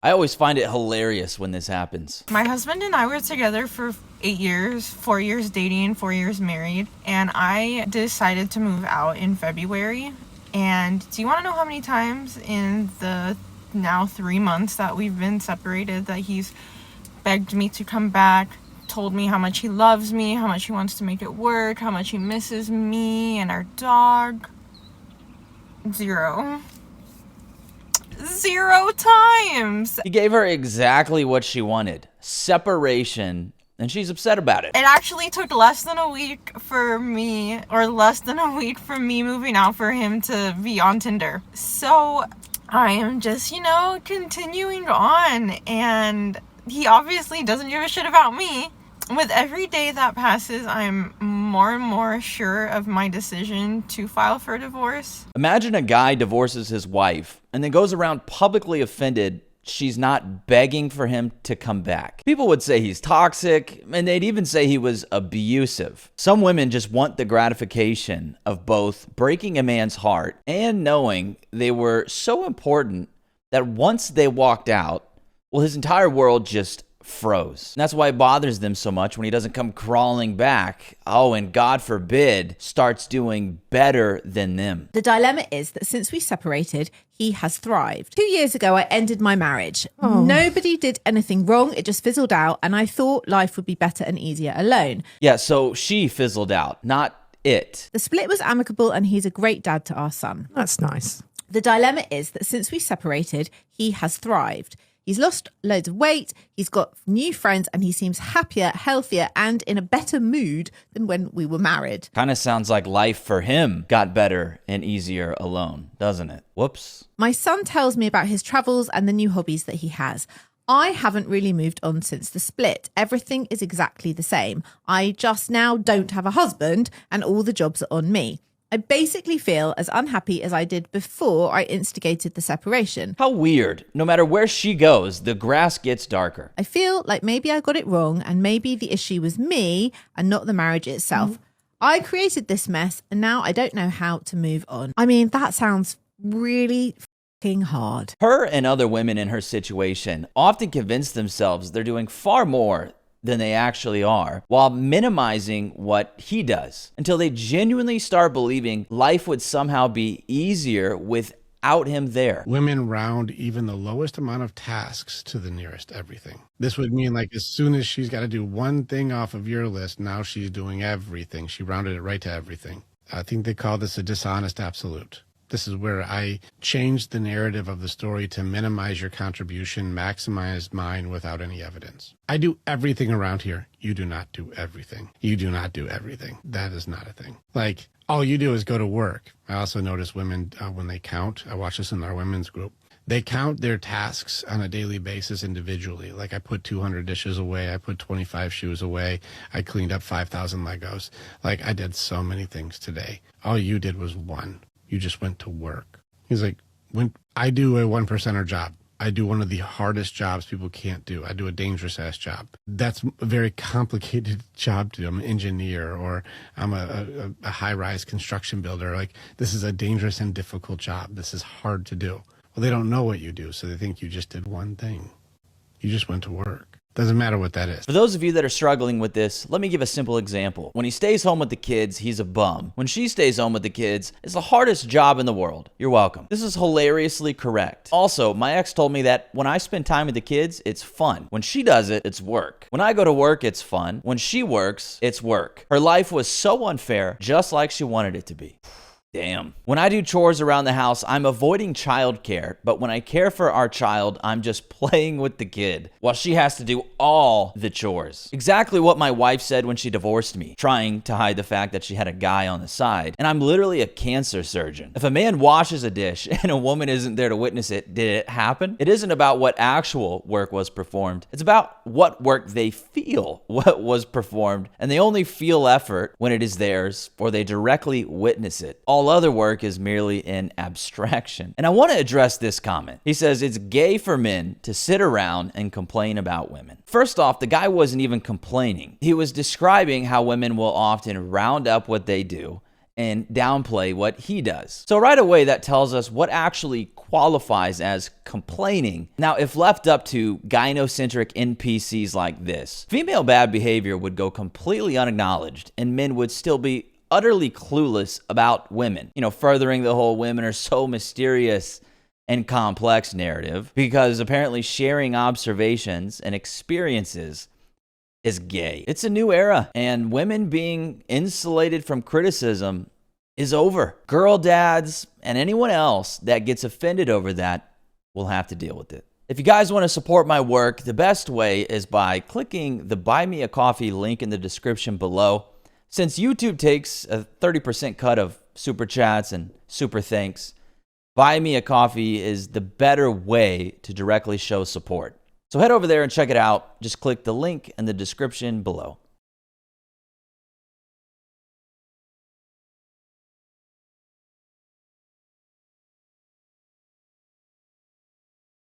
I always find it hilarious when this happens. My husband and I were together for 8 years, 4 years dating, 4 years married, and I decided to move out in February. And do you want to know how many times in the now 3 months that we've been separated that he's begged me to come back, told me how much he loves me, how much he wants to make it work, how much he misses me and our dog? 0 times. He gave her exactly what she wanted, separation, and she's upset about it. It actually took less than a week for me, or less than a week for me moving out for him to be on Tinder. So I am just, continuing on, and he obviously doesn't give a shit about me. With every day that passes, I'm more and more sure of my decision to file for divorce. Imagine a guy divorces his wife and then goes around publicly offended she's not begging for him to come back. People would say he's toxic, and they'd even say he was abusive. Some women just want the gratification of both breaking a man's heart and knowing they were so important that once they walked out, well, his entire world just froze. And that's why it bothers them so much when he doesn't come crawling back. Oh, and God forbid, starts doing better than them. The dilemma is that since we separated, he has thrived. 2 years ago, I ended my marriage. Nobody did anything wrong. It just fizzled out. And I thought life would be better and easier alone. Yeah, so she fizzled out, not it. The split was amicable and he's a great dad to our son. That's nice. The dilemma is that since we separated, he has thrived. He's lost loads of weight, he's got new friends, and he seems happier, healthier, and in a better mood than when we were married. Kind of sounds like life for him got better and easier alone, doesn't it? Whoops. My son tells me about his travels and the new hobbies that he has. I haven't really moved on since the split. Everything is exactly the same. I just now don't have a husband, and all the jobs are on me. I basically feel as unhappy as I did before I instigated the separation. How weird. No matter where she goes, the grass gets darker. I feel like maybe I got it wrong and maybe the issue was me and not the marriage itself. I created this mess and now I don't know how to move on. I mean, that sounds really fucking hard. Her and other women in her situation often convince themselves they're doing far more than they actually are, while minimizing what he does, until they genuinely start believing life would somehow be easier without him there. Women round even the lowest amount of tasks to the nearest everything. This would mean like as soon as she's got to do one thing off of your list, now she's doing everything. She rounded it right to everything. I think they call this a dishonest absolute. This is where I changed the narrative of the story to minimize your contribution, maximize mine without any evidence. I do everything around here. You do not do everything. You do not do everything. That is not a thing. Like, all you do is go to work. I also notice women, when they count, I watch this in our women's group, they count their tasks on a daily basis individually. Like I put 200 dishes away. I put 25 shoes away. I cleaned up 5,000 Legos. Like I did so many things today. All you did was one. You just went to work. He's like, when I do a 1%er job, I do one of the hardest jobs people can't do. I do a dangerous ass job. That's a very complicated job to do. I'm an engineer or I'm a high-rise construction builder. Like this is a dangerous and difficult job. This is hard to do. Well, they don't know what you do, so they think you just did one thing. You just went to work. Doesn't matter what that is. For those of you that are struggling with this, let me give a simple example. When he stays home with the kids, he's a bum. When she stays home with the kids, it's the hardest job in the world. You're welcome. This is hilariously correct. Also, my ex told me that when I spend time with the kids, it's fun. When she does it, it's work. When I go to work, it's fun. When she works, it's work. Her life was so unfair, just like she wanted it to be. Damn. When I do chores around the house, I'm avoiding childcare, but when I care for our child, I'm just playing with the kid while she has to do all the chores. Exactly what my wife said when she divorced me, trying to hide the fact that she had a guy on the side. And I'm literally a cancer surgeon. If a man washes a dish and a woman isn't there to witness it, did it happen? It isn't about what actual work was performed. It's about what work they feel what was performed, and they only feel effort when it is theirs or they directly witness it. All other work is merely an abstraction. And I want to address this comment. He says it's gay for men to sit around and complain about women. First off, the guy wasn't even complaining. He was describing how women will often round up what they do and downplay what he does. So right away, that tells us what actually qualifies as complaining. Now, if left up to gynocentric NPCs like this, female bad behavior would go completely unacknowledged, and men would still be utterly clueless about women, furthering the whole women are so mysterious and complex narrative, because apparently sharing observations and experiences is gay. It's a new era, and women being insulated from criticism is over. Girl dads and anyone else that gets offended over that will have to deal with it. If you guys want to support my work, the best way is by clicking the Buy Me a Coffee link in the description below. Since YouTube takes a 30% cut of super chats and super thanks, Buy Me a Coffee is the better way to directly show support. So head over there and check it out. Just click the link in the description below.